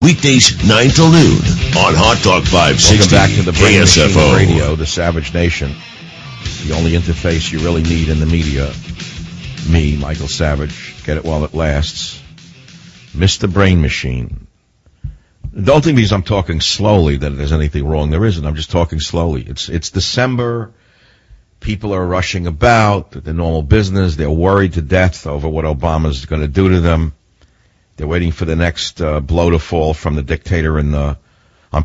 Weekdays 9 to noon on Hot Dog 560. Welcome back to the Brain Machine KSFO Radio, the Savage Nation. The only interface you really need in the media. Me, Michael Savage. Get it while it lasts. Mr. Brain Machine. Don't think because I'm talking slowly that there's anything wrong. There isn't. I'm just talking slowly. It's December. People are rushing about. Their normal business. They're worried to death over what Obama's going to do to them. They're waiting for the next blow to fall from the dictator on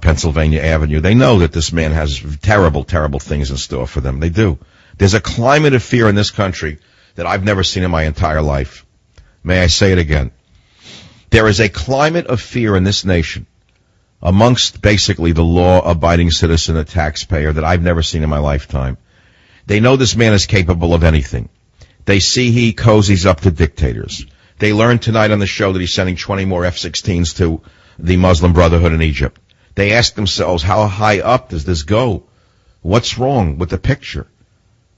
Pennsylvania Avenue. They know that this man has terrible, terrible things in store for them. They do. There's a climate of fear in this country that I've never seen in my entire life. May I say it again? There is a climate of fear in this nation amongst basically the law-abiding citizen, the taxpayer, that I've never seen in my lifetime. They know this man is capable of anything. They see he cozies up to dictators. They learned tonight on the show that he's sending 20 more F-16s to the Muslim Brotherhood in Egypt. They ask themselves, how high up does this go? What's wrong with the picture?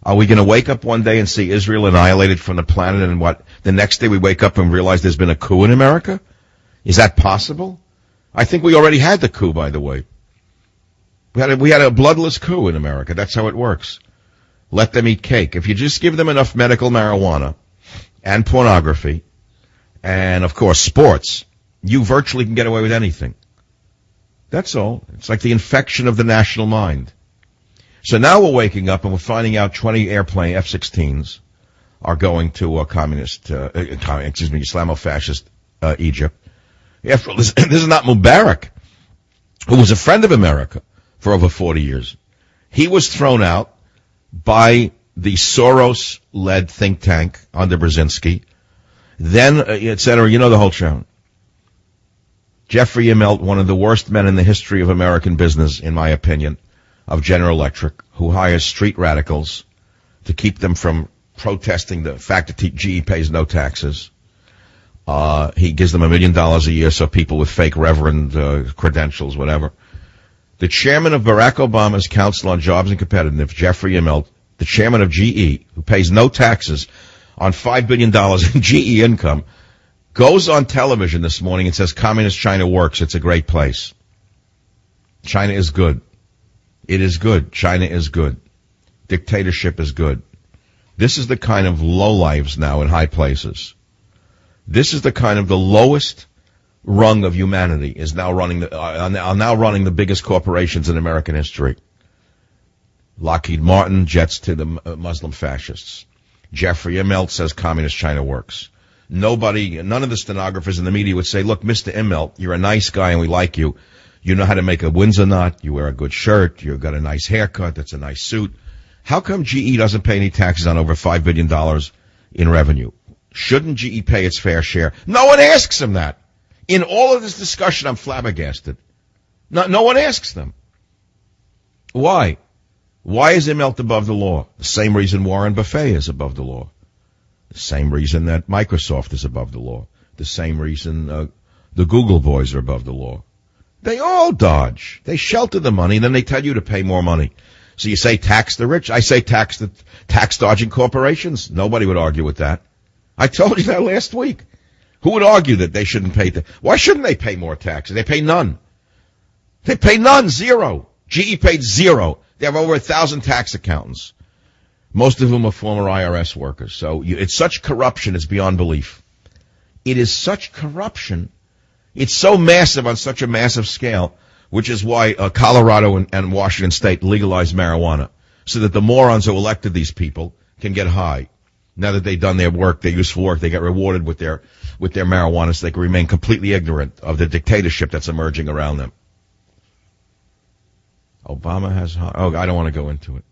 Are we going to wake up one day and see Israel annihilated from the planet, and the next day we wake up and realize there's been a coup in America? Is that possible? I think we already had the coup, by the way. We had a bloodless coup in America. That's how it works. Let them eat cake. If you just give them enough medical marijuana and pornography, and, of course, sports, you virtually can get away with anything. That's all. It's like the infection of the national mind. So now we're waking up and we're finding out 20 airplane F-16s are going to a Islamo-fascist Egypt. After all, this is not Mubarak, who was a friend of America for over 40 years. He was thrown out by the Soros-led think tank under Brzezinski. Then, et cetera, you know the whole show. Jeffrey Immelt, one of the worst men in the history of American business, in my opinion, of General Electric, who hires street radicals to keep them from protesting the fact that GE pays no taxes. He gives them $1 million a year so people with fake reverend credentials, whatever. The chairman of Barack Obama's Council on Jobs and Competitiveness, Jeffrey Immelt, the chairman of GE, who pays no taxes on $5 billion in GE income, goes on television this morning and says Communist China works. It's a great place. China is good. It is good. China is good. Dictatorship is good. This is the kind of lowlives now in high places. This is the kind of the lowest rung of humanity is now running the biggest corporations in American history. Lockheed Martin, jets to the Muslim fascists. Jeffrey Immelt says Communist China works. None of the stenographers in the media would say, look, Mr. Immelt, you're a nice guy and we like you. You know how to make a Windsor knot. You wear a good shirt. You've got a nice haircut. That's a nice suit. How come GE doesn't pay any taxes on over $5 billion in revenue? Shouldn't GE pay its fair share? No one asks them that. In all of this discussion, I'm flabbergasted. No one asks them. Why? Why is Immelt above the law? The same reason Warren Buffett is above the law. The same reason that Microsoft is above the law. The same reason the Google boys are above the law. They all dodge. They shelter the money, and then they tell you to pay more money. So you say tax the rich. I say tax the tax-dodging corporations. Nobody would argue with that. I told you that last week. Who would argue that they shouldn't pay? Why shouldn't they pay more taxes? They pay none. They pay none, zero. GE paid zero. They have over 1,000 tax accountants, most of whom are former IRS workers. So it's such corruption, it's beyond belief. It is such corruption. It's so massive on such a massive scale, which is why Colorado and Washington State legalized marijuana, so that the morons who elected these people can get high. Now that they've done their work, their useful work, they get rewarded with their marijuana so they can remain completely ignorant of the dictatorship that's emerging around them. Obama has... I don't want to go into it.